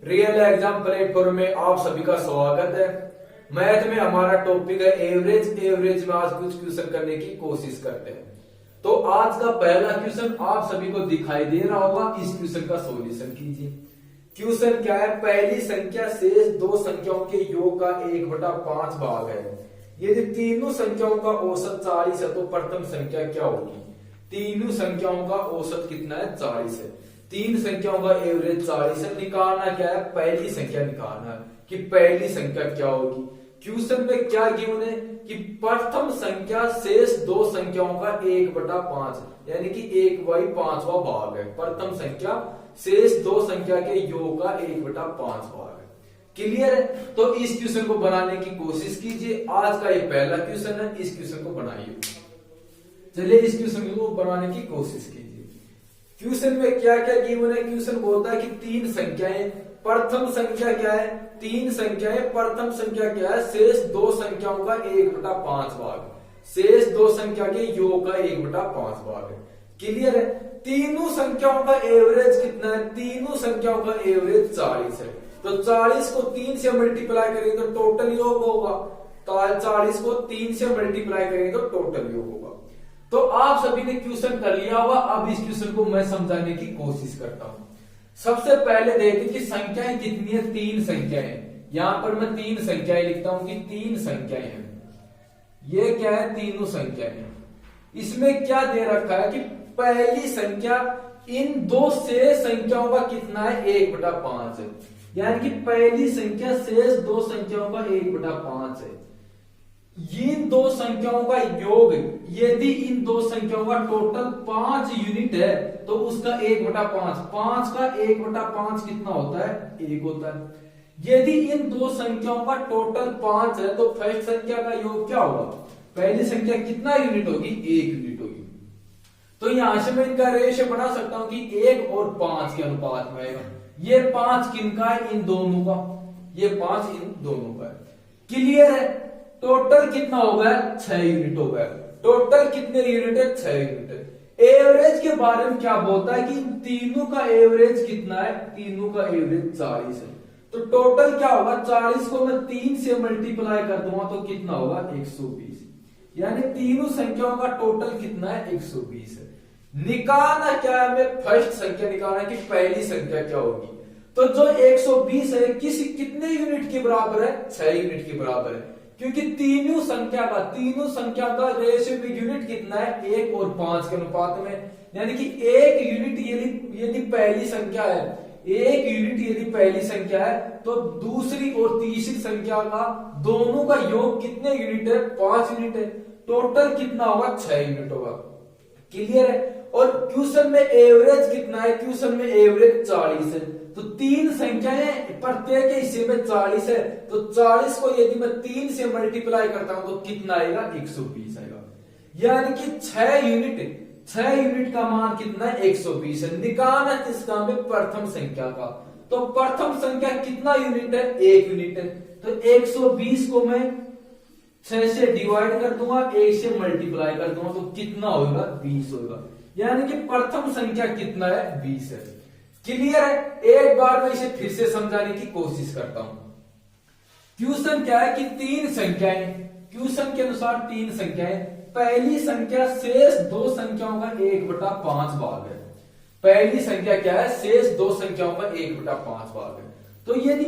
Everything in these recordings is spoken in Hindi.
रियल एग्जाम प्लेटफॉर्म में आप सभी का स्वागत है। मैथ में हमारा टॉपिक है एवरेज। एवरेज में आज कुछ क्वेश्चन करने की कोशिश करते हैं। तो आज का पहला क्वेश्चन आप सभी को दिखाई दे रहा होगा। इस क्वेश्चन का सॉल्यूशन कीजिए। क्वेश्चन क्या है? पहली संख्या शेष दो संख्याओं के योग का 1/5 भाग है। यदि तीनों संख्याओं का औसत 40 है तो प्रथम संख्या क्या होगी? तीनों संख्याओं का औसत कितना है? 40 है। तीन संख्याओं का एवरेज 40 है। निकालना क्या है? पहली संख्या निकालना है कि पहली संख्या क्या होगी। क्वेश्चन में क्या गिवन है कि प्रथम संख्या शेष दो संख्याओं का 1/5 यानी कि 1/5वां भाग है। प्रथम संख्या शेष दो संख्या के योग का 1/5 भाग है। क्लियर है? तो इस क्वेश्चन को बनाने की कोशिश कीजिए। आज का ये पहला क्वेश्चन है, इस क्वेश्चन को बनाइए। चलिए इस क्वेश्चन को बनाने की कोशिश कीजिए। क्वेश्चन में क्या क्या गिवन है? क्वेश्चन बोलता है कि तीन संख्याएं, प्रथम संख्या क्या है? तीन संख्याएं, प्रथम संख्या क्या है? शेष दो संख्याओं का 1/5 भाग, शेष दो संख्या के योग का 1/5 भाग है। क्लियर है? तीनों संख्याओं का एवरेज कितना है? तीनों संख्याओं का एवरेज 40 है। तो 40 को 3 से मल्टीप्लाई करेंगे तो टोटल योग होगा। तो 40 को 3 से मल्टीप्लाई करेंगे तो टोटल योग होगा। तो आप सभी ने क्वेश्चन कर लिया होगा। अब इस क्वेश्चन को मैं समझाने की कोशिश करता हूं। सबसे पहले देखें कि संख्याएं कितनी है। तीन संख्याएं, यहां पर मैं तीन संख्याएं लिखता हूं कि तीन संख्याएं हैं। ये क्या है? तीनों संख्याएं। इसमें क्या दे रखा है कि पहली संख्या इन दो शेष संख्याओं का कितना है? 1/5 है। यानी कि पहली संख्या शेष दो संख्याओं का 1/5 है। इन दो संख्याओं का योग, यदि इन दो संख्याओं का टोटल 5 यूनिट है तो उसका 1/5, 5 का 1/5 कितना होता है? 1 होता है। यदि इन दो संख्याओं का टोटल 5 है तो फर्स्ट संख्या का योग क्या होगा? पहली संख्या कितना यूनिट होगी? 1 यूनिट होगी। तो यहां से मैं इनका रेशियो बना सकता हूं कि 1 और 5 के अनुपात में आएगा। ये 5 किनका है? इन दोनों का। ये 5 इन दोनों का है। क्लियर है? टोटल कितना हो गया? 6 यूनिट हो गया। टोटल कितने यूनिट है? 6 यूनिट है। एवरेज के बारे में क्या बोलता है कि इन तीनों का एवरेज कितना है? तीनों का एवरेज 40 है। तो टोटल क्या होगा? 40 को मैं 3 से मल्टीप्लाई कर दूंगा तो कितना होगा? 120। यानी तीनों संख्याओं का टोटल कितना है? 120 है। निकालना क्या है? हमें फर्स्ट संख्या निकालना है कि पहली संख्या क्या होगी। तो जो 120 है कितने यूनिट के बराबर है? 6 यूनिट के बराबर है। क्योंकि तीनों संख्या का रेशियो में यूनिट कितना है? 1 और 5 के अनुपात में। यानी कि 1 यूनिट यदि पहली संख्या है, 1 यूनिट यदि पहली संख्या है तो दूसरी और तीसरी संख्या का दोनों का योग कितने यूनिट है? 5 यूनिट है। टोटल कितना होगा? 6 यूनिट होगा। क्लियर है? और क्वेश्चन में एवरेज कितना है? क्वेश्चन में एवरेज 40 है। तो तीन संख्याएं प्रत्येक हिस्से में 40 है। तो 40 को यदि मैं 3 से मल्टीप्लाई करता हूं तो कितना आएगा? 120 आएगा। यानी कि 6 यूनिट का मान कितना है? 120 है। निकालना किसका? में प्रथम संख्या का। तो प्रथम संख्या कितना यूनिट है? 1 यूनिट है। तो 120 को मैं 6 से डिवाइड कर दूंगा, 1 से मल्टीप्लाई कर दूंगा तो कितना होगा? 20 होगा। यानी कि प्रथम संख्या कितना है? 20 है। क्लियर है? एक बार मैं इसे फिर से समझाने की कोशिश करता हूं। क्वेश्चन क्या है कि तीन संख्याएं, क्वेश्चन के अनुसार तीन संख्याएं, पहली संख्या शेष दो संख्याओं का 1/5 भाग है। पहली संख्या क्या है? शेष दो संख्याओं का 1/5 भाग है। तो यदि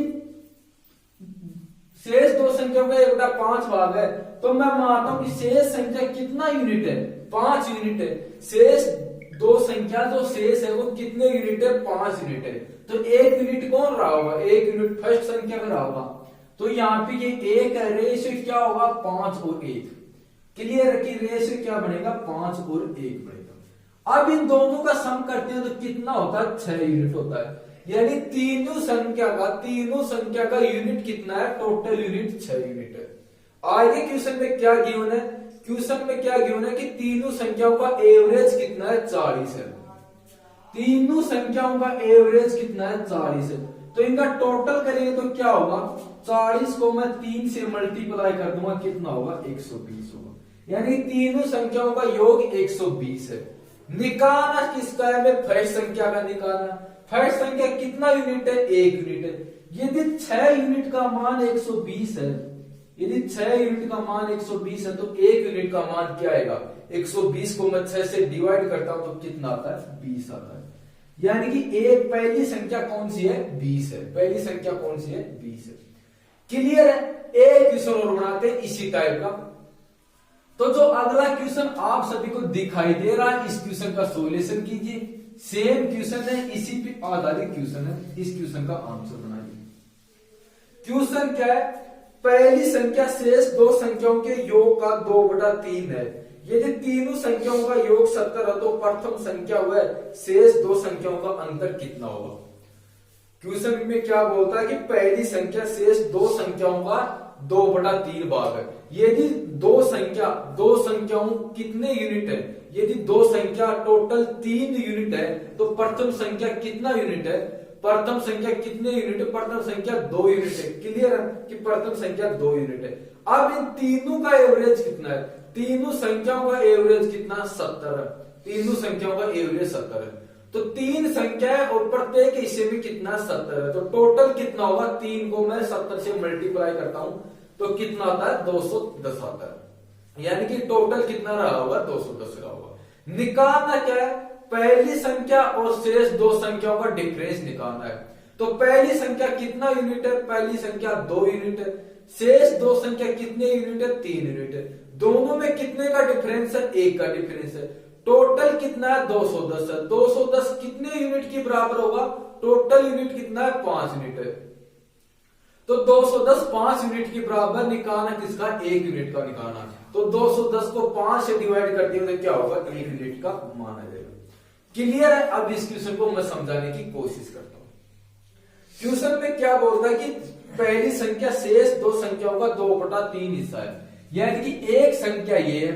शेष दो संख्याओं का 1/5 भाग है तो मैं मानता हूं कि शेष संख्या कितना यूनिट है? 5 यूनिट है। शेष दो संख्या जो शेष है वो कितने यूनिट है? 5 यूनिट है। तो 1 यूनिट कौन रहा होगा? 1 यूनिट फर्स्ट संख्या में रहा होगा। तो यहाँ पे ये 1 है। रेशियो क्या होगा? 5 और 1। क्लियर है कि रेशियो क्या बनेगा? 5 और 1 बनेगा। अब इन दोनों का सम करते हैं तो कितना होता है? 6 यूनिट होता है। यानी तीनों संख्या का यूनिट कितना है? टोटल यूनिट 6 यूनिट है। आगे क्वेश्चन में क्या गिवन है? क्वेश्चन में क्या गिवन है कि तीनों संख्याओं का एवरेज कितना है? 40 है। तीनों संख्याओं का एवरेज कितना है? 40 है। तो इनका टोटल करेंगे तो क्या होगा? 40 को मैं 3 से मल्टीप्लाई कर दूंगा, कितना होगा? 120 होगा। यानी तीनों संख्याओं का योग 120 है। निकालना किसका है? फर्स्ट संख्या का निकालना। फर्स्ट संख्या कितना यूनिट है? 1 यूनिट है। यदि 6 यूनिट का मान 120 है, यदि 6 यूनिट का मान 120 है तो 1 यूनिट का मान क्या आएगा? 120 को मैं 6 से डिवाइड करता हूं तो कितना आता है? 20 आता है। यानी कि एक पहली संख्या कौन सी है? 20 है। पहली संख्या कौन सी है? 20 है। क्लियर है? एक क्वेश्चन और बनाते हैं इसी टाइप का। तो जो अगला क्वेश्चन आप सभी को दिखाई दे रहा है, इस क्वेश्चन का सॉल्यूशन कीजिए। सेम क्वेश्चन है, इसी पे आधारित क्वेश्चन है। इस क्वेश्चन का आंसर बनाइए। क्वेश्चन क्या है? पहली संख्या शेष दो संख्याओं के योग का 2/3 है। यदि तीनों संख्याओं का योग 70 है तो प्रथम संख्या व शेष दो संख्याओं का अंतर कितना होगा? क्वेश्चन में क्या बोलता है कि पहली संख्या शेष दो संख्याओं का 2/3 भाग है। यदि दो संख्याओं कितने यूनिट है? यदि दो संख्या टोटल 3 यूनिट है तो प्रथम संख्या कितना यूनिट है? प्रथम संख्या कितने यूनिट है? प्रथम संख्या 2 यूनिट है। क्लियर है कि प्रथम संख्या 2 यूनिट है। अब इन तीनों का एवरेज कितना है? तीनों संख्याओं का एवरेज कितना? 70 है। तीनों संख्याओं का एवरेज 70 है। तो 3 संख्या है और प्रत्येक हिस्से में कितना? 70 है। तो टोटल कितना होगा? 3 को मैं 70 से मल्टीप्लाई करता हूं तो कितना आता है? 210 आता है। यानी कि टोटल कितना रहा होगा? 210 रहा होगा। निकालना क्या है? पहली संख्या और शेष दो संख्याओं का डिफरेंस निकालना है। तो पहली संख्या कितना यूनिट है? पहली संख्या 2 यूनिट है। शेष दो संख्या कितने यूनिट है? 3 यूनिट है। दोनों में कितने का डिफरेंस है? 1 का डिफरेंस है। टोटल कितना है? 210 है। 210 कितने यूनिट के बराबर होगा? टोटल यूनिट कितना है? 5 यूनिट है। तो 210 5 यूनिट के बराबर निकालना किसका? 1 यूनिट का निकालना। तो 210 को 5 से डिवाइड करते हैं तो क्या होगा? 1 यूनिट का मान आ जाएगा। क्लियर है? अब इस क्वेश्चन को मैं समझाने की कोशिश करता हूं। क्वेश्चन में क्या बोलता है कि पहली संख्या शेष दो संख्याओं का 2/3 हिस्सा है। यानी कि एक संख्या ये है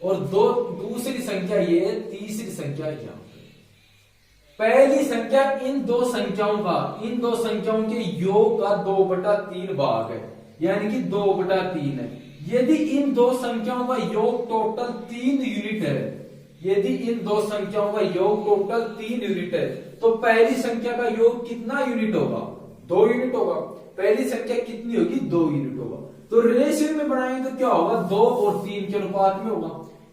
और दूसरी संख्या ये है, तीसरी संख्या यहां। पहली संख्या इन दो संख्याओं के योग का 2/3 भाग है। यानी कि 2/3 है। यदि इन दो संख्याओं का योग टोटल 3 यूनिट है, यदि इन दो संख्याओं का योग टोटल 3 यूनिट है तो पहली संख्या का योग कितना यूनिट होगा? 2 यूनिट होगा। पहली संख्या कितनी होगी? 2 यूनिट होगा। तो रेशियो में बनाएंगे तो क्या होगा? 2 और 3 के अनुपात में होगा।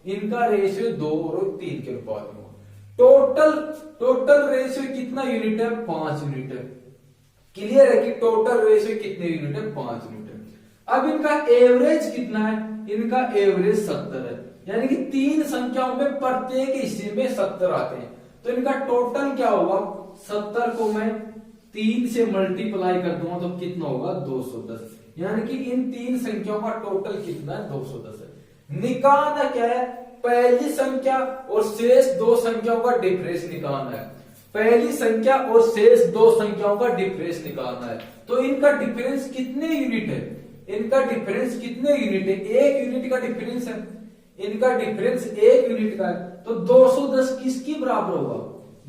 इनका रेशियो 2 और 3 के अनुपात में होगा। टोटल रेशियो कितना यूनिट है? 5 यूनिट है। क्लियर है कि टोटल रेशियो कितने यूनिट है? 5 यूनिट है। अब इनका एवरेज कितना है? इनका एवरेज 70 है। यानी कि 3 संख्याओं में प्रत्येक हिस्से में 70 आते हैं। तो इनका टोटल क्या होगा? 70 को मैं 3 से मल्टीप्लाई कर दूंगा तो कितना होगा? 210। यानी कि इन 3 संख्याओं का टोटल कितना है? 210 है। निकालना क्या है? पहली संख्या और शेष दो संख्याओं का डिफरेंस निकालना है। पहली संख्या और शेष दो संख्याओं का डिफरेंस निकालना है। तो इनका डिफरेंस कितने यूनिट है? इनका डिफरेंस कितने यूनिट है? 1 यूनिट का डिफरेंस है। इनका डिफरेंस 1 यूनिट का है। तो 210 किसकी बराबर होगा?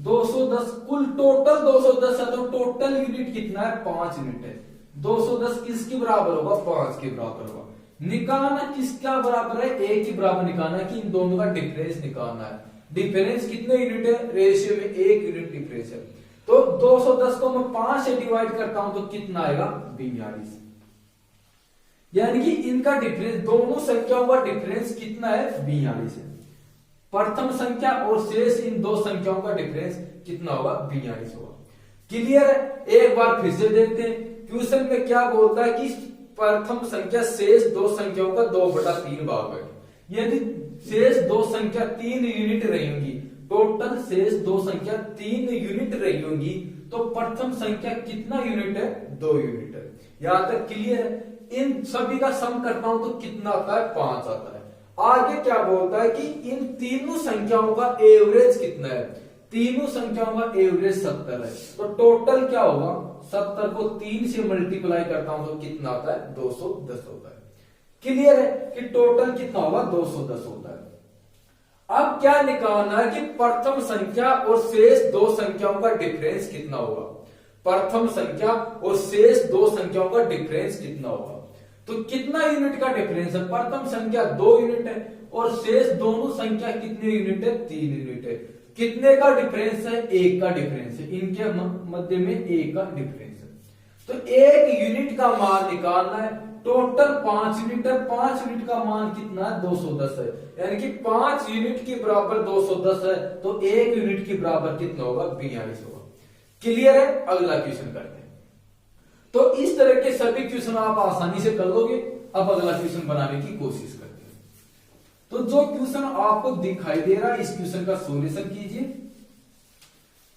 210 कुल टोटल 210 है तो टोटल यूनिट कितना है? 5 यूनिट है। 210 किसके बराबर होगा? 5 के बराबर होगा। निकालना किसका बराबर है? 1 के बराबर निकालना कि इन दोनों का डिफरेंस निकालना है। डिफरेंस कितने यूनिट है? रेशियो में 1 यूनिट डिफरेंस है। तो 210 को मैं 5 से डिवाइड करता हूं तो कितना आएगा? 42। यानी कि इनका डिफरेंस, दोनों संख्याओं का डिफरेंस कितना है? 42 है। प्रथम संख्या और शेष इन दो संख्याओं का डिफरेंस कितना होगा? 42 होगा। क्लियर है? एक बार फिर से देखते हैं क्वेश्चन में क्या बोलता है कि प्रथम संख्या शेष दो संख्याओं का 2/3 भाग है। यदि शेष दो संख्या 3 यूनिट रहेंगी, टोटल शेष दो संख्या 3 यूनिट रहेंगी तो प्रथम संख्या कितना यूनिट है? 2 यूनिट है। यहां तक क्लियर है? इन सभी का सम करता हूं तो कितना आता है? 5 आता है। आगे क्या बोलता है कि इन तीनों संख्याओं का एवरेज कितना है? तीनों संख्याओं का एवरेज 70 है। तो टोटल क्या होगा? 70 को 3 से मल्टीप्लाई करता हूं तो कितना आता है? 210 होता है। क्लियर है कि टोटल कितना होगा? 210 होता है। अब क्या निकालना है कि प्रथम संख्या और शेष दो संख्याओं का डिफरेंस कितना होगा? प्रथम संख्या और शेष दो संख्याओं का डिफरेंस कितना होगा? तो कितना यूनिट का डिफरेंस है? प्रथम संख्या 2 यूनिट है और शेष दोनों संख्या कितने यूनिट है? 3 यूनिट है। कितने का डिफरेंस है? 1 का डिफरेंस है। इनके मध्य में 1 का डिफरेंस है। तो 1 यूनिट का मान निकालना है, टोटल 5 यूनिट है, 5 यूनिट का मान कितना है 210 है, यानी कि 5 यूनिट के बराबर 210 है, तो 1 यूनिट के बराबर कितना होगा 42 होगा। क्लियर है? अगला क्वेश्चन करते हैं। तो इस तरह के सभी क्वेश्चन आप आसानी से कर लोगे। अब अगला क्वेश्चन बनाने की कोशिश करते हैं। तो जो क्वेश्चन आपको दिखाई दे रहा है इस क्वेश्चन का सॉल्यूशन कीजिए।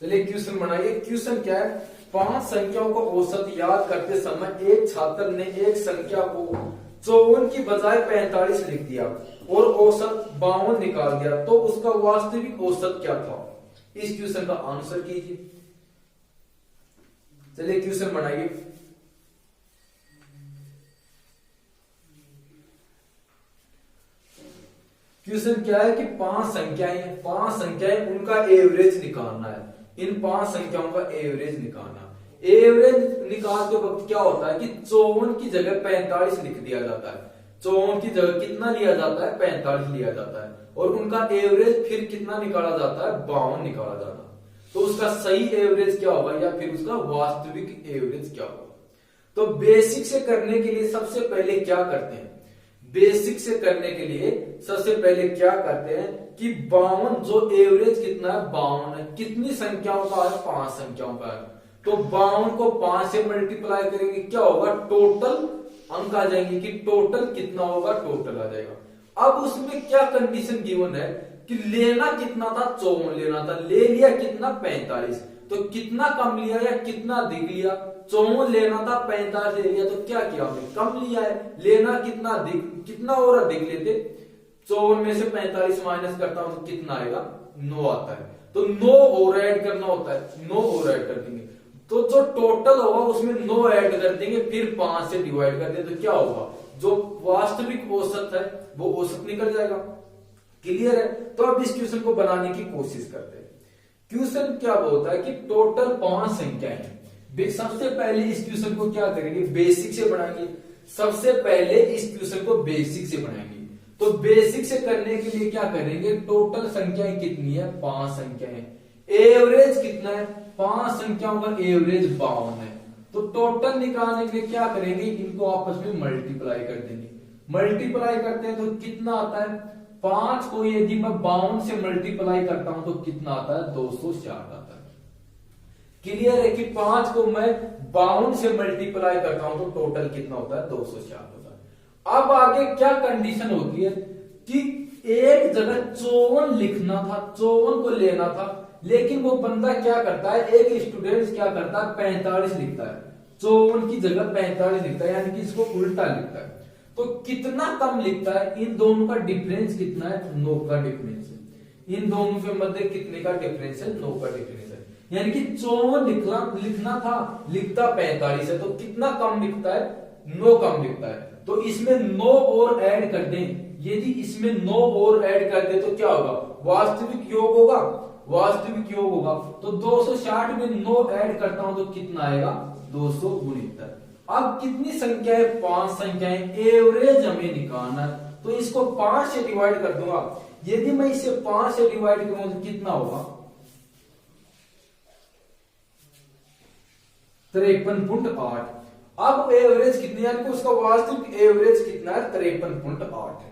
चलिए क्वेश्चन बनाइए। क्वेश्चन क्या है, 5 संख्याओं को औसत याद करते समय एक छात्र ने एक संख्या को 54 की बजाय 45 लिख दिया और औसत 52 निकाल दिया, तो उसका वास्तविक औसत क्या था? इस क्वेश्चन का आंसर कीजिए। चलिए क्वेश्चन बनाइए। क्वेश्चन क्या है कि 5 संख्याएं उनका एवरेज निकालना है। इन 5 संख्याओं का एवरेज निकालना। एवरेज निकालते वक्त क्या होता है कि 54 की जगह 45 लिख दिया जाता है। 54 की जगह कितना लिया जाता है? 45 लिया जाता है, और उनका एवरेज फिर कितना निकाला जाता है? 52 निकाला जाता है। तो उसका सही एवरेज क्या होगा या फिर उसका वास्तविक एवरेज क्या होगा? तो बेसिक से करने के लिए सबसे पहले क्या करते हैं? बेसिक से करने के लिए सबसे पहले क्या करते हैं कि 52 जो एवरेज कितना है 52 है, कितनी संख्याओं का है? 5 संख्याओं का है। तो 52 को 5 से मल्टीप्लाई करेंगे, क्या होगा? टोटल अंक आ जाएंगे कि टोटल कितना होगा? टोटल आ जाएगा। अब उसमें क्या कंडीशन गिवन है कि लेना कितना था? 54 लेना था, ले लिया कितना? 45। तो कितना कम लिया या कितना अधिक लिया? 54 लेना था, 45 ले लिया, तो क्या किया हमने? कम लिया है। लेना कितना अधिक, कितना और अधिक लेते? 54 में से 45 माइनस करता हूं तो कितना आएगा? 9 आता है। तो 9 और ऐड करना होता है, 9 और ऐड कर देंगे, तो जो टोटल होगा उसमें 9 ऐड कर देंगे, फिर 5 से डिवाइड कर देंगे, तो क्या होगा? जो वास्तविक औसत है वो औसत निकल जाएगा। क्लियर है? तो अब इस क्वेश्चन को बनाने की कोशिश करते हैं। क्वेश्चन क्या बोलता है कि टोटल 5 संख्याएं हैं। सबसे पहले इस क्वेश्चन को क्या करेंगे? बेसिक से बनाएंगे। सबसे पहले इस क्वेश्चन को बेसिक से बनाएंगे। तो बेसिक से करने के लिए क्या करेंगे? टोटल संख्याएं कितनी है? 5 संख्याएं। एवरेज कितना है? 5 संख्याओं का एवरेज 52 है। तो टोटल निकालने के लिए क्या करेंगे? इनको आपस में मल्टीप्लाई कर देंगे। मल्टीप्लाई करते हैं तो कितना आता है? 5 को यदि मैं 52 से मल्टीप्लाई करता हूं तो कितना आता है? 260 आता है। क्लियर है कि 5 को मैं 52 से मल्टीप्लाई करता हूं तो टोटल कितना होता है? 260 होता है। अब आगे क्या कंडीशन होती है कि एक जगह 54 लिखना था, 54 को लेना था, लेकिन वो बंदा क्या करता है? एक स्टूडेंट क्या करता है? 45 लिखता है। 54 की जगह 45 लिखता है, यानी कि इसको उल्टा लिखता है। तो कितना कम लिखता है? इन दोनों का डिफरेंस कितना है? 9 का डिफरेंस है। इन दोनों के मध्य कितने का डिफरेंस है? 9 का डिफरेंस है। यानी कि 54 लिखना था, लिखता 45 है, तो कितना कम लिखता है? 9 कम लिखता है। तो इसमें 9 और ऐड कर दें। यदि इसमें 9 और ऐड कर दे तो क्या होगा? वास्तविक योग होगा। वास्तविक योग होगा तो 260 में 9 ऐड करता हूं तो कितना आएगा? 269। अब कितनी संख्याएं? 5 संख्याएं। एवरेज हमें निकालना है, तो इसको 5 से डिवाइड कर दूंगा। यदि मैं इसे 5 से डिवाइड करूंगा तो कितना होगा? 53.8। अब एवरेज कितनी है? उसका वास्तविक एवरेज कितना है? 53.8 है।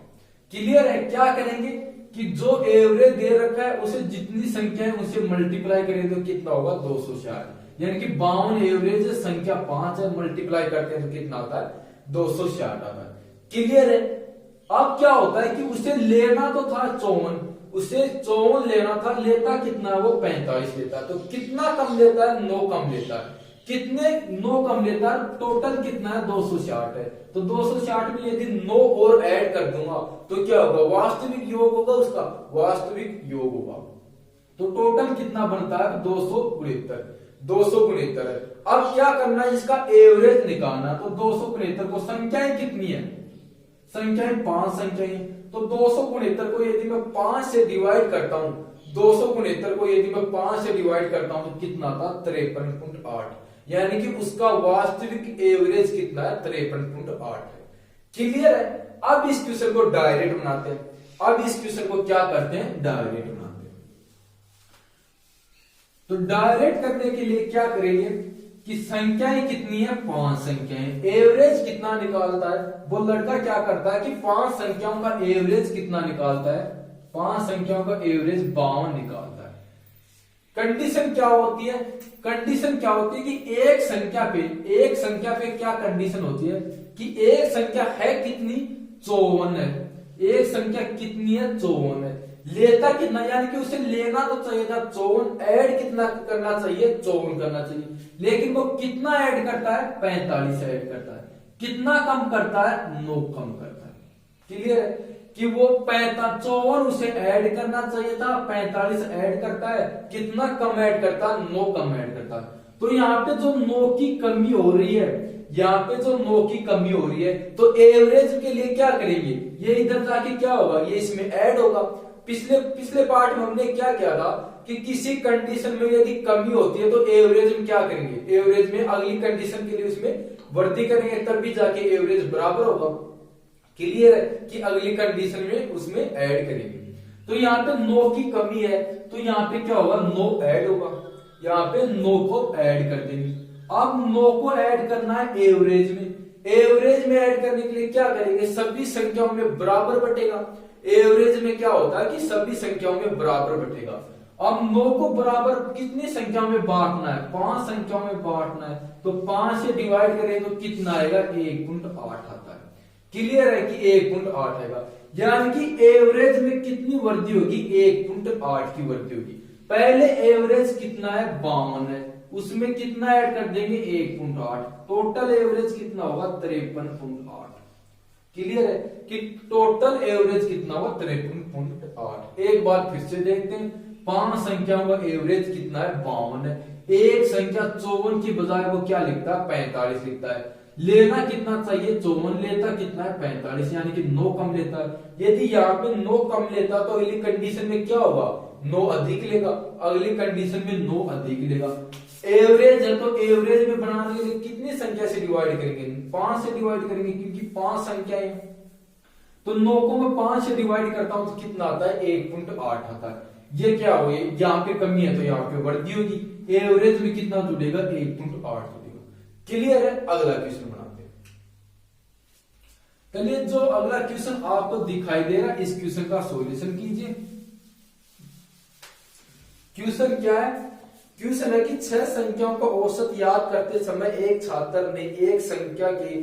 क्लियर है? क्या करेंगे कि जो एवरेज दे रखा है उसे जितनी संख्या है उसे मल्टीप्लाई करेंगे तो कितना होगा? 260। यानी कि 52 एवरेज संख्या 5 है, मल्टीप्लाई करते हैं तो कितना आता है? 260 आता है। क्लियर है? अब क्या होता है कि उसे लेना तो था 54, उसे 54 लेना था, लेता कितना है? वो 45 लेता है। तो कितना कम लेता है? 9 कम लेता है। कितने? 9 कम लेता है। टोटल कितना है? 260 है। तो 260 में यदि 9 और ऐड कर दूंगा तो क्या होगा? वास्तविक योग होगा उसका, वास्तविक योग होगा। तो टोटल कितना बनता है? 269। 269 है। अब क्या करना है? इसका एवरेज निकालना। तो 269 को संख्याएं कितनी है? संख्याएं 5 संख्याएं। तो 269 को यदि मैं 5 से डिवाइड करता हूं, 269 को यदि मैं 5 से डिवाइड करता हूं तो कितना था? 53.8। यानी कि उसका वास्तविक एवरेज कितना है? 53.8 है। क्लियर है? अब इस क्वेश्चन को डायरेक्ट बनाते हैं। अब इस क्वेश्चन को क्या करते हैं? डायरेक्ट बनाते हैं। तो डायरेक्ट करने के लिए क्या करेंगे? कि संख्याएं कितनी है, 5 संख्याएं। एवरेज कितना निकालता है, वो लड़का क्या करता है कि 5 संख्याओं का एवरेज कितना निकालता है, 5 संख्याओं का एवरेज 52 निकालता है। कंडीशन क्या होती है, कंडीशन क्या होती है कि एक संख्या पे क्या कंडीशन होती है कि एक संख्या है कितनी, 54 है। एक संख्या कितनी है, 54 है। लेता कितना, यानी कि उसे लेना तो चाहिए था 54, ऐड कितना करना चाहिए, 54 करना चाहिए, लेकिन वो कितना ऐड करता है, 45 ऐड करता है। कितना कम करता है, 9 कम करता है। क्लियर है कि वो 54 उसे ऐड करना चाहिए था, 45 ऐड करता है। कितना कम ऐड करता है, 9 कम ऐड करता है। तो यहाँ पे जो 9 की कमी हो रही है, यहाँ पे जो 9 की कमी हो रही है, तो एवरेज के लिए क्या करेंगे, ये इधर जाके क्या होगा, ये इसमें ऐड होगा। पिछले पार्ट में हमने क्या किया था कि किसी कंडीशन में यदि कमी होती है तो एवरेज में क्या करेंगे, एवरेज में अगली कंडीशन के लिए उसमें वृद्धि करेंगे, तब भी जाके एवरेज बराबर होगा। क्लियर है कि अगली कंडीशन में उसमें ऐड करेंगे। तो यहाँ पे 9 की कमी है, तो यहाँ पे क्या होगा, 9 ऐड होगा। यहाँ पे 9 को ऐड कर देंगे। अब 9 को ऐड करना है एवरेज में। एवरेज में ऐड करने के लिए क्या करेंगे, सभी संख्याओं में बराबर बटेगा। एवरेज में क्या होता है कि सभी संख्याओं में बराबर बटेगा। अब 9 को बराबर कितनी संख्याओं में बांटना है, 5 संख्याओं में बांटना है। तो 5 से डिवाइड करें तो कितना आएगा, 1.8 आता है। क्लियर है कि 1.8 आएगा, यानी कि एवरेज में कितनी वृद्धि होगी, 1.8 की वृद्धि होगी। पहले एवरेज कितना है, 52 है, उसमें कितना ऐड कर देंगे, 1.8। टोटल एवरेज कितना होगा, 53.8। क्लियर है कि टोटल एवरेज कितना होगा, 53.8। एक बार फिर से देखते हैं, 5 संख्याओं का एवरेज कितना है, 52 है। एक संख्या 54 की बजाय वो क्या लिखता है, 45 लिखता है। लेना कितना चाहिए, 54, लेता कितना है, 45, यानी कि 9 कम लेता है। यदि यहाँ पे 9 कम लेता तो अगली कंडीशन में क्या होगा, 9 अधिक लेगा। अगली कंडीशन में 9 अधिक लेगा। एवरेज है तो एवरेज में बनाने के लिए कितनी संख्या से डिवाइड करेंगे, 5 से डिवाइड करेंगे, क्योंकि 5 संख्याएं। तो 9 को मैं 5 से डिवाइड करता हूं तो कितना आता है, 1.8 आता है। ये क्या हो, यहाँ पे कमी है तो यहाँ पे वृद्धि होगी। एवरेज में कितना जुड़ेगा, 1.8 जुड़ेगा। क्लियर है, अगला क्वेश्चन बनाते हैं। चलिए, जो अगला क्वेश्चन आपको दिखाई दे रहा है, इस क्वेश्चन का सॉल्यूशन कीजिए। क्वेश्चन क्या है, क्वेश्चन है कि 6 संख्याओं का औसत याद करते समय एक छात्र ने एक संख्या के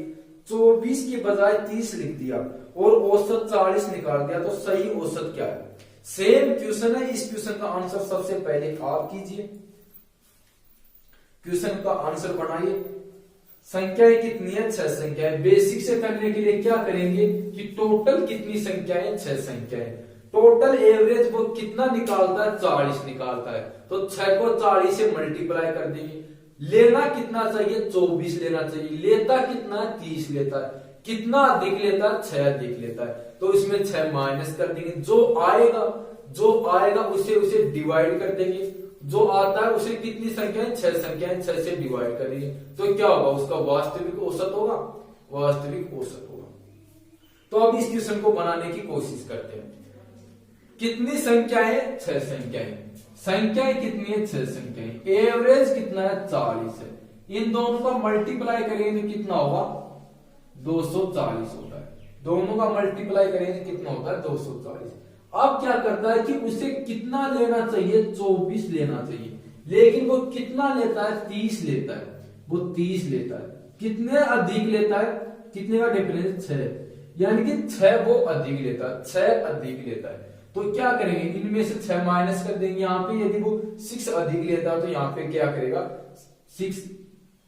24 की बजाय 30 लिख दिया और औसत 40 निकाल दिया, तो सही औसत क्या है। सेम क्वेश्चन है, इस क्वेश्चन का आंसर सबसे पहले आप कीजिए। क्वेश्चन का आंसर बनाइए। संख्याएं कितनी है, 6 संख्याएं। बेसिक से करने के लिए क्या करेंगे कि टोटल कितनी संख्याएं, 6 संख्याएं। टोटल एवरेज वो कितना निकालता है, 40 निकालता है। तो 6 को 40 से मल्टीप्लाई कर देंगे। लेना कितना चाहिए, 24 लेना चाहिए। लेता कितना, 30 लेता है। कितना अधिक लेता है, 6 अधिक लेता है। तो इसमें 6 माइनस कर देंगे। जो आएगा उसे डिवाइड कर देंगे। जो आता है उसे कितनी संख्याएं, 6 संख्याएं, 6 से डिवाइड करेंगे तो क्या होगा, उसका वास्तविक औसत होगा, वास्तविक औसत होगा। तो अब इस क्वेश्चन को बनाने की कोशिश करते हैं। कितनी संख्याएं, 6 संख्याएं। संख्याएं कितनी है, 6 संख्याएं। एवरेज कितना है, 40 है। इन दोनों का मल्टीप्लाई करेंगे तो कितना होगा, 240 होता है। दोनों का मल्टीप्लाई करेंगे कितना होता है, 240। अब क्या करता है कि उसे कितना लेना चाहिए, 24 लेना चाहिए, लेकिन वो कितना लेता है, 30 लेता है। वो 30 लेता है। कितने अधिक लेता है, कितने का डिफरेंस, 6, यानी कि 6 वो अधिक लेता है, 6 अधिक लेता है। तो क्या करेंगे, इनमें से 6 माइनस कर देंगे। यहाँ पे यदि वो 6 अधिक लेता है तो यहाँ पे क्या करेगा, 6,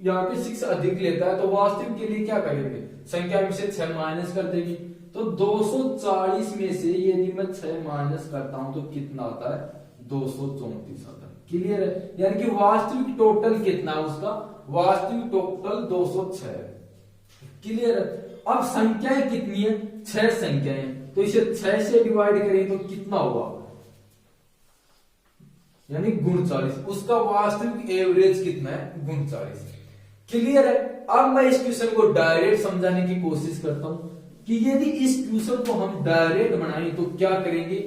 यहाँ पे 6 अधिक लेता है तो वास्तविक के लिए क्या करेंगे, संख्या में से 6 माइनस कर देंगे। तो 240 में से यदि मैं 6 माइनस करता हूं तो कितना आता है, 234 आता है। क्लियर है, यानी कि वास्तविक टोटल कितना है उसका, वास्तविक टोटल 206 है। क्लियर है। अब संख्याएं कितनी है, 6 संख्याएं। तो इसे 6 से डिवाइड करें तो कितना होगा, यानी 39। उसका वास्तविक एवरेज कितना है, 39। क्लियर है। अब मैं इस क्वेश्चन को डायरेक्ट समझाने की कोशिश करता हूं कि यदि इस क्वेश्चन को हम डायरेक्ट बनाएं तो क्या करेंगे।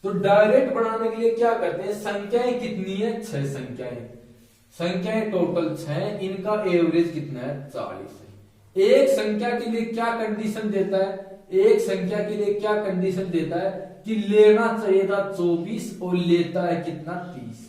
तो डायरेक्ट बनाने के लिए क्या करते हैं, संख्याएं कितनी है, 6 संख्याएं। संख्याएं टोटल 6, इनका एवरेज कितना है 40 है। एक संख्या के लिए क्या कंडीशन देता है, एक संख्या के लिए क्या कंडीशन देता है कि लेना चाहिए था 24 और लेता है कितना 30।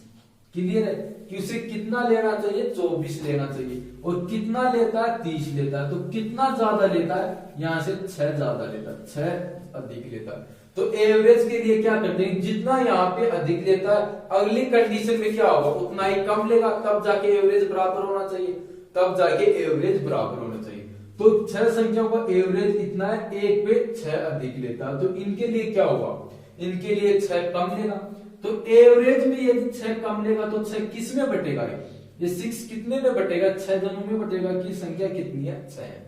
क्लियर है कि उसे कितना लेना चाहिए 24 लेना चाहिए और कितना लेता है 30 लेता है। तो कितना ज्यादा लेता है, यहां से 6 ज्यादा लेता है, 6 अधिक लेता है। तो एवरेज के लिए क्या करते हैं, जितना यहाँ पे अधिक लेता है अगली कंडीशन में क्या होगा उतना ही कम लेगा, तब जाके एवरेज बराबर होना चाहिए, तब जाके एवरेज बराबर होना चाहिए। तो 6 संख्याओं का एवरेज इतना है, एक पे 6 अधिक लेता है, तो इनके लिए क्या होगा, इनके लिए 6 कम लेगा। तो एवरेज में यदि 6 कम लेगा तो 6 किस में बटेगा, ये 6 कितने में बटेगा, 6 दोनों में बटेगा, की संख्या कितनी है 6 है।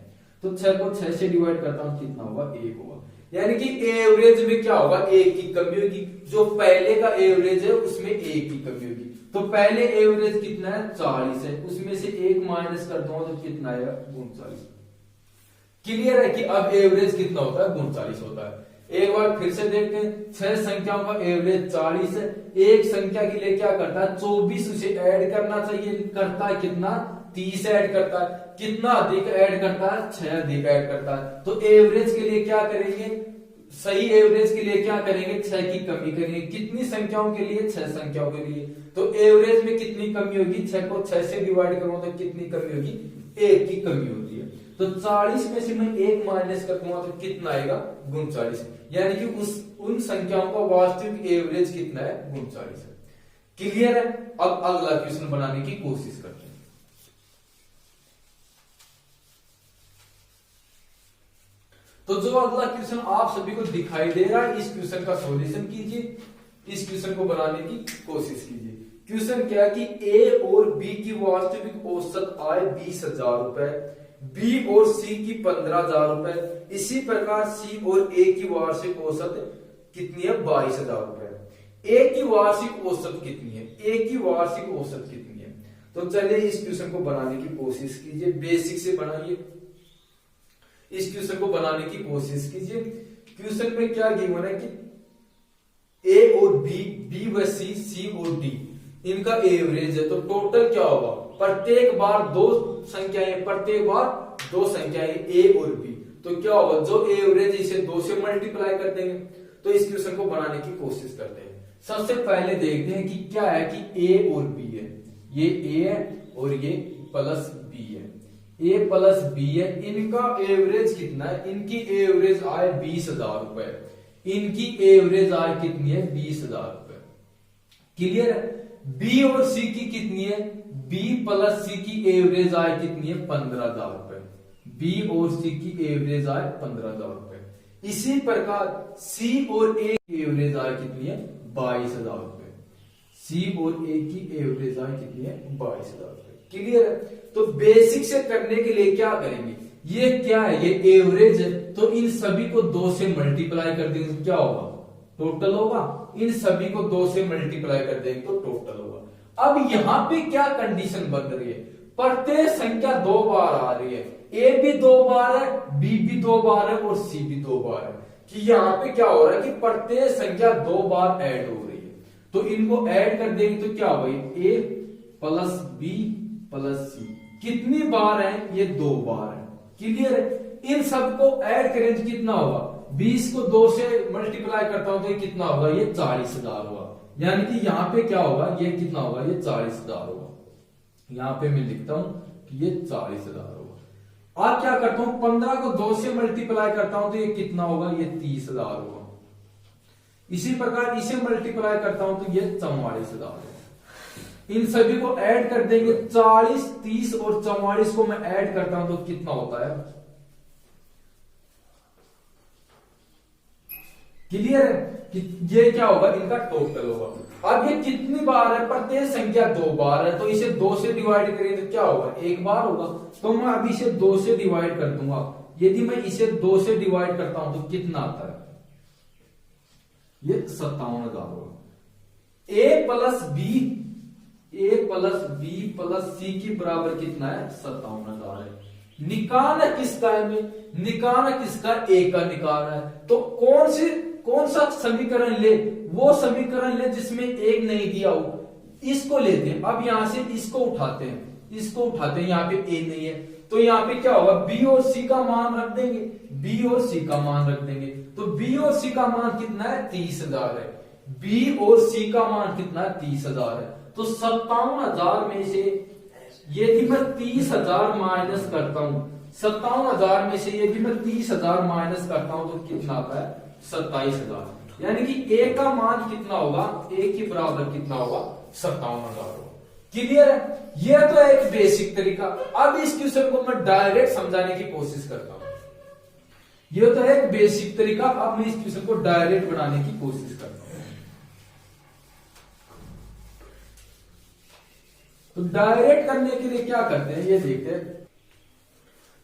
तो 6 को 6 से डिवाइड करता हूं कितना होगा 1 होगा, यानी कि एवरेज में क्या होगा 1 की कमी होगी, जो पहले का एवरेज है उसमें 1 की कमी होगी। तो पहले एवरेज कितना है 40 है, उसमें से 1 माइनस कर दूंगा तो कितना आएगा 39। क्लियर है कि अब एवरेज कितना होता है 39 होता है। एक बार फिर से देखते हैं, 6 संख्याओं का एवरेज 40 है, एक संख्या के लिए क्या करता है 24 उसे ऐड करना चाहिए, करता है कितना 30 ऐड करता है, कितना अधिक ऐड करता है 6 अधिक ऐड करता है। तो एवरेज के लिए क्या करेंगे, सही एवरेज के लिए क्या करेंगे 6 की कमी करेंगे, कितनी संख्याओं के लिए 6 संख्याओं के लिए। तो एवरेज में कितनी कमी होगी, 6 को 6 से डिवाइड करूं तो कितनी कमी होगी 1 की कमी होती है। तो 40 में से मैं 1 माइनस कर दूंगा तो कितना आएगा 39, यानी कि उन संख्याओं का वास्तविक एवरेज कितना है 39 है। क्लियर है। अब अगला क्वेश्चन बनाने की कोशिश करते हैं। तो जो अगला क्वेश्चन आप सभी को दिखाई दे रहा है, इस क्वेश्चन का सॉल्यूशन कीजिए, इस क्वेश्चन को बनाने की कोशिश कीजिए। क्वेश्चन क्या है कि ए और बी की वास्तविक औसत आय 20,000 रुपए, बी और सी की 15,000 रुपए, इसी प्रकार सी और ए की वार्षिक औसत कितनी है 22,000 रुपए। ए की वार्षिक औसत कितनी है, ए की वार्षिक औसत कितनी है। तो चलिए इस क्वेश्चन को बनाने की कोशिश कीजिए, बेसिक से बनाइए, इस क्वेश्चन को बनाने की कोशिश कीजिए। क्वेश्चन में क्या गिवन है कि ए और बी, बी व सी, सी और डी इनका एवरेज है। तो टोटल क्या होगा, प्रत्येक बार दो संख्याएं, प्रत्येक बार दो संख्याएं ए और बी, तो क्या होगा जो एवरेज इसे 2 से मल्टीप्लाई कर देंगे। तो इस क्वेश्चन को बनाने की कोशिश करते हैं। सबसे पहले देखते हैं कि क्या है कि ए और बी है, ये ए है और ये प्लस बी है, ए प्लस बी है, इनका एवरेज कितना है, इनकी एवरेज आय 20,000 रुपए, इनकी एवरेज आय कितनी है 20,000 रुपए। क्लियर है। बी और सी की कितनी है, बी प्लस सी की एवरेज आय कितनी है 15,000 रुपए, बी और सी की एवरेज आय 15,000 रुपए। इसी प्रकार सी और ए की एवरेज आय कितनी है 22,000 रुपए, सी और ए की एवरेज आय कितनी है 22,000 रुपए। क्लियर है। तो बेसिक से करने के लिए क्या करेंगे, ये क्या है, ये एवरेज है, तो इन सभी को 2 से मल्टीप्लाई कर देंगे तो क्या होगा टोटल होगा, इन सभी को 2 से मल्टीप्लाई कर देंगे तो टोटल होगा। अब यहां पे क्या कंडीशन बन रही है, प्रत्येक संख्या 2 बार आ रही है, ए भी 2 बार है, बी भी 2 बार है और सी भी 2 बार है, कि यहाँ पे क्या हो रहा है कि प्रत्येक संख्या 2 बार ऐड हो रही है। तो इनको ऐड कर देंगे तो क्या होगा, ए प्लस बी प्लस सी कितनी बार है, ये 2 बार है। क्लियर है। इन सबको ऐड करें तो कितना होगा, 20 को 2 से मल्टीप्लाई करता हूं तो ये कितना होगा, ये 40,000 होगा, यानी कि यहां पे क्या होगा, ये कितना होगा, ये 40,000 होगा। यहां पे मैं लिखता हूं कि ये 40,000 होगा। अब क्या करता हूं, 15 को 2 से मल्टीप्लाई करता हूं तो ये कितना होगा, ये 30,000 होगा। इसी प्रकार इसे मल्टीप्लाई करता हूं तो ये 44,000 होगा। इन सभी को ऐड कर देंगे, 40, 30 और 44 को मैं ऐड करता हूं तो कितना होता है। क्लियर है कि ये क्या होगा, इनका टोटल होगा। अब ये कितनी बार है, प्रत्येक संख्या 2 बार है, तो इसे 2 से डिवाइड करेंगे तो क्या होगा 1 बार होगा। तो मैं अभी इसे 2 से डिवाइड कर दूंगा, यदि मैं इसे 2 से डिवाइड करता हूं तो कितना आता है, ये 57,000 होगा। ए प्लस बी, ए प्लस बी प्लस सी की बराबर कितना है 57,000 है। निकालना किसका है, निकालना किसका, ए का निकालना है। तो कौन सा समीकरण ले, वो समीकरण ले जिसमें 1 नहीं दिया हो। इसको लेते हैं, अब यहां से इसको उठाते हैं, यहाँ पे ए नहीं है तो यहाँ पे क्या होगा, बी और सी का मान रख देंगे, तो बी और सी का मान कितना है, 30,000 है। बी और सी का मान कितना है, 30,000 है। तो 57,000 में से यदि मैं 30,000 माइनस करता हूं, 57,000 में से यदि मैं 30,000 माइनस करता हूं तो कितना आता है, 27,000। यानी कि ए का मान कितना होगा, ए के बराबर कितना होगा, 57,000 होगा। क्लियर है? ये तो एक बेसिक तरीका। अब इस क्वेश्चन को मैं डायरेक्ट समझाने की कोशिश करता हूं। ये तो एक बेसिक तरीका, अब मैं इस क्वेश्चन को डायरेक्ट बनाने की कोशिश करता हूं। तो डायरेक्ट करने के लिए क्या करते हैं ये देखते हैं।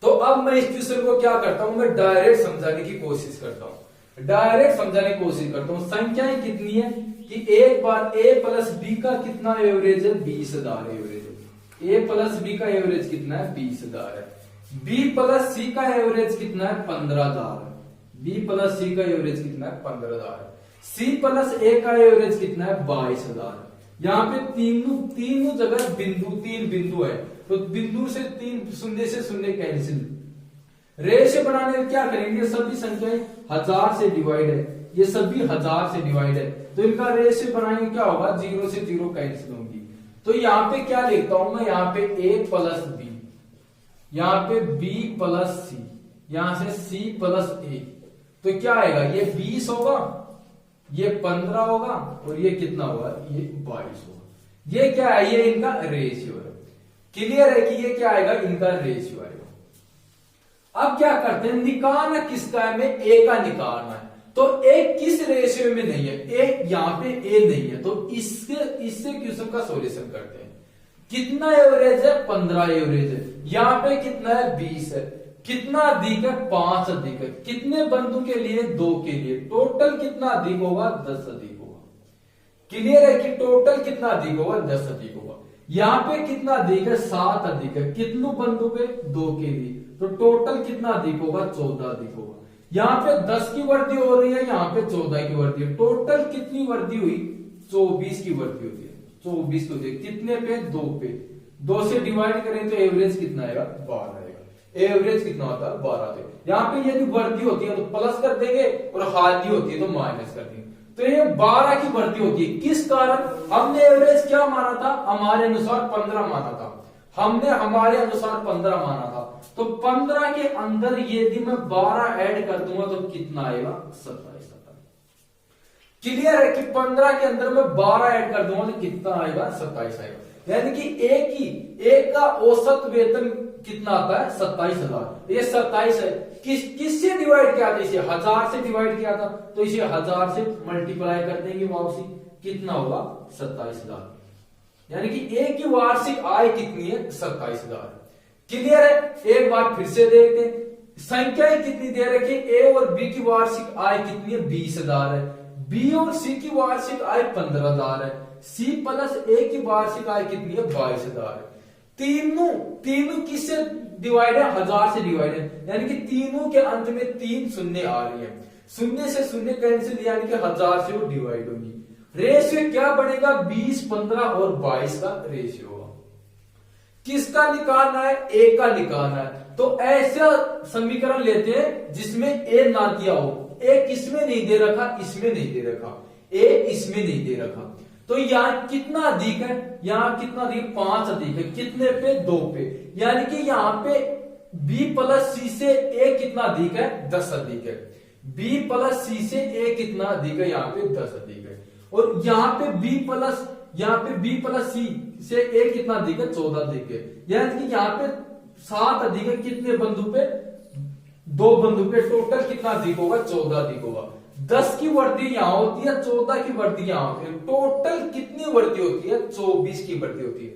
तो अब मैं इस क्वेश्चन को क्या करता हूं, मैं डायरेक्ट समझाने की कोशिश करता हूं। संख्याएं कितनी है कि एक बार ए प्लस बी का कितना एवरेज है, 20,000 एवरेज है। ए प्लस बी का एवरेज कितना है, 20,000 है। बी प्लस सी का एवरेज कितना है, 15,000 है। बी प्लस सी का एवरेज कितना है, 15,000 है। सी प्लस ए का एवरेज कितना है, 22,000 है। यहाँ पे तीनों जगह तीन बिंदु है, तो बिंदु से तीन शून्य से शून्य कैंसिल। रेशियो बनाने में क्या करेंगे, सभी संख्याएं 1000 से डिवाइड है, ये सभी 1000 से डिवाइड है, तो इनका रेशियो बनाएंगे क्या होगा, 0 से 0 कैंसिल होंगी। तो यहाँ पे क्या लिखता हूं मैं, यहाँ पे a प्लस बी, यहाँ पे b प्लस सी, यहां से c प्लस a, तो क्या आएगा, ये 20 होगा, ये 15 होगा और ये कितना होगा, ये 22 होगा। ये क्या है, ये इनका रेशियो है। क्लियर है कि ये क्या आएगा, इनका रेशियो आएगा। अब क्या करते हैं, निकालना किसका है, में ए का निकालना है। तो ए किस रेशियो में नहीं है, ए यहाँ पे ए नहीं है, तो इससे क्वेश्चन का सॉल्यूशन करते हैं। कितना एवरेज है, 15 एवरेज है। यहाँ पे कितना है, 20 है। कितना अधिक है, 5 अधिक है। कितने बंधु के लिए, 2 के लिए। टोटल कितना अधिक होगा, 10 अधिक होगा। क्लियर है कि टोटल कितना अधिक होगा, 10 अधिक होगा। यहाँ पे कितना अधिक है, 7 अधिक है। कितने बंधु पे, 2 के लिए, तो टोटल कितना अधिक होगा, 14 अधिक होगा। यहाँ पे 10 की वृद्धि हो रही है, यहाँ पे 14 की वृद्धि है। टोटल कितनी वृद्धि हुई, 24 की वृद्धि होती है। 24 को देख, कितने पे, 2 पे, 2 से डिवाइड करें तो एवरेज कितना आएगा, 12 आएगा। एवरेज कितना होता है, 12 आएगा। यहाँ पे यदि वृद्धि होती है तो प्लस कर देंगे और हानि होती है तो माइनस कर देंगे। तो ये 12 की वृद्धि होती है। किस कारण, हमने एवरेज क्या माना था, हमारे अनुसार 15 माना था। हमने हमारे अनुसार 15 माना था, तो 15 के अंदर यदि मैं 12 ऐड कर दूंगा तो कितना आएगा, 27 आता है। क्लियर है कि 15 के अंदर मैं 12 ऐड कर दूंगा तो कितना आएगा, 27 आएगा। यानी कि एक का औसत वेतन कितना आता है, 27,000। ये 27 है। किससे डिवाइड किया था, इसे 1000 से डिवाइड किया था, तो इसे 1000 से मल्टीप्लाई कर देंगे वापसी, कितना होगा, 27,000। यानी कि ए की वार्षिक आय कितनी है, 27,000। क्लियर है? एक बार फिर से देखते हैं, संख्याएं कितनी दे रखी है, ए और बी की वार्षिक आय कितनी है, 20,000 है। बी और सी की वार्षिक आय 15,000 है। सी प्लस ए की वार्षिक आय कितनी है, 22,000 है। तीनों किससे डिवाइड है, 1000 से डिवाइड है। यानी कि तीनों के अंत में 3 शून्य आ रही है, शून्य से शून्य कैंसिल, यानी कि 1000 से वो डिवाइड होगी। रेशियो क्या बनेगा, 20, 15 और 22 का रेशियो होगा। किसका निकालना है, ए का निकालना है। तो ऐसा समीकरण लेते हैं जिसमें ए ना दिया हो। ए किसमें नहीं दे रखा, इसमें नहीं दे रखा, ए इसमें नहीं दे रखा। तो यहाँ कितना अधिक है, यहाँ कितना अधिक, 5 अधिक है। कितने पे, 2 पे। यानी कि यहाँ पे बी प्लस सी से ए कितना अधिक है, 10 अधिक है। बी प्लस सी से ए कितना अधिक है, यहाँ पे 10 अधिक है। और यहाँ पे बी प्लस सी से ए कितना अधिक है, 14 अधिक है। यानी कि यहाँ पे 7 अधिक है। कितने बंधु पे, 2 बंधु पे। टोटल कितना अधिक होगा, 14 अधिक होगा। 10 की वृद्धि यहां होती है, 14 की वृद्धि यहां होती है। टोटल कितनी वृद्धि होती है, 24 की वृद्धि होती है।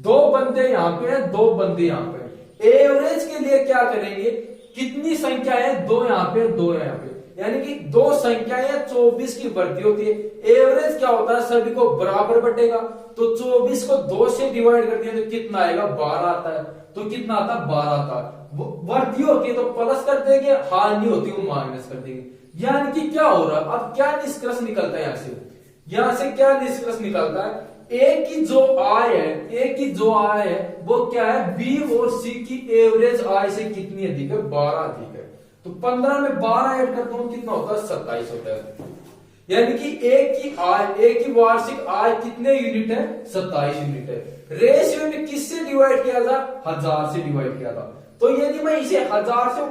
2 बंदे यहां पे है, 2 बंदे यहां पे। एवरेज के लिए क्या करेंगे, कितनी संख्या है, 2 यहां पे, 2 यहां पे। यानी कि 2 संख्याएं 24 की वृद्धि होती है। एवरेज क्या होता है, सभी को बराबर बटेगा। तो 24 को 2 से डिवाइड कर दिया तो कितना आएगा, 12 आता है। तो कितना आता है, 12 आता है। वृद्धि होती है तो प्लस कर देंगे, हानि होती है वो माइनस कर देंगे। यानी कि क्या हो रहा है, अब क्या निष्कर्ष निकलता है, यहां से क्या निष्कर्ष निकलता है, ए की जो आय है वो क्या है, बी और सी की एवरेज आय से कितनी अधिक है, 12 अधिक है। तो 15 में 12 ऐड करता हूं कितना होता है, 27 होता है। यानी कि ए की वार्षिक आय कितने यूनिट है, 27 यूनिट है। रेशियो में किससे डिवाइड किया था, 1000 से डिवाइड किया था। तो यदि मैं इसे 1000 से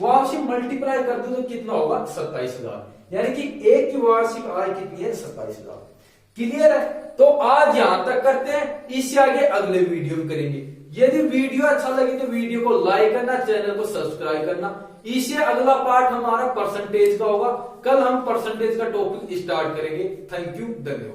वार्षिक मल्टीप्लाई कर दूं तो कितना होगा, 27,000। यानी कि ए की वार्षिक आय कितनी है, 27,000। क्लियर है। तो आज यहां तक करते हैं, इससे आगे अगले वीडियो में करेंगे। यदि वीडियो अच्छा लगे तो वीडियो को लाइक करना, चैनल को सब्सक्राइब करना। इससे अगला पार्ट हमारा परसेंटेज का होगा। कल हम परसेंटेज का टॉपिक स्टार्ट करेंगे। थैंक यू, धन्यवाद।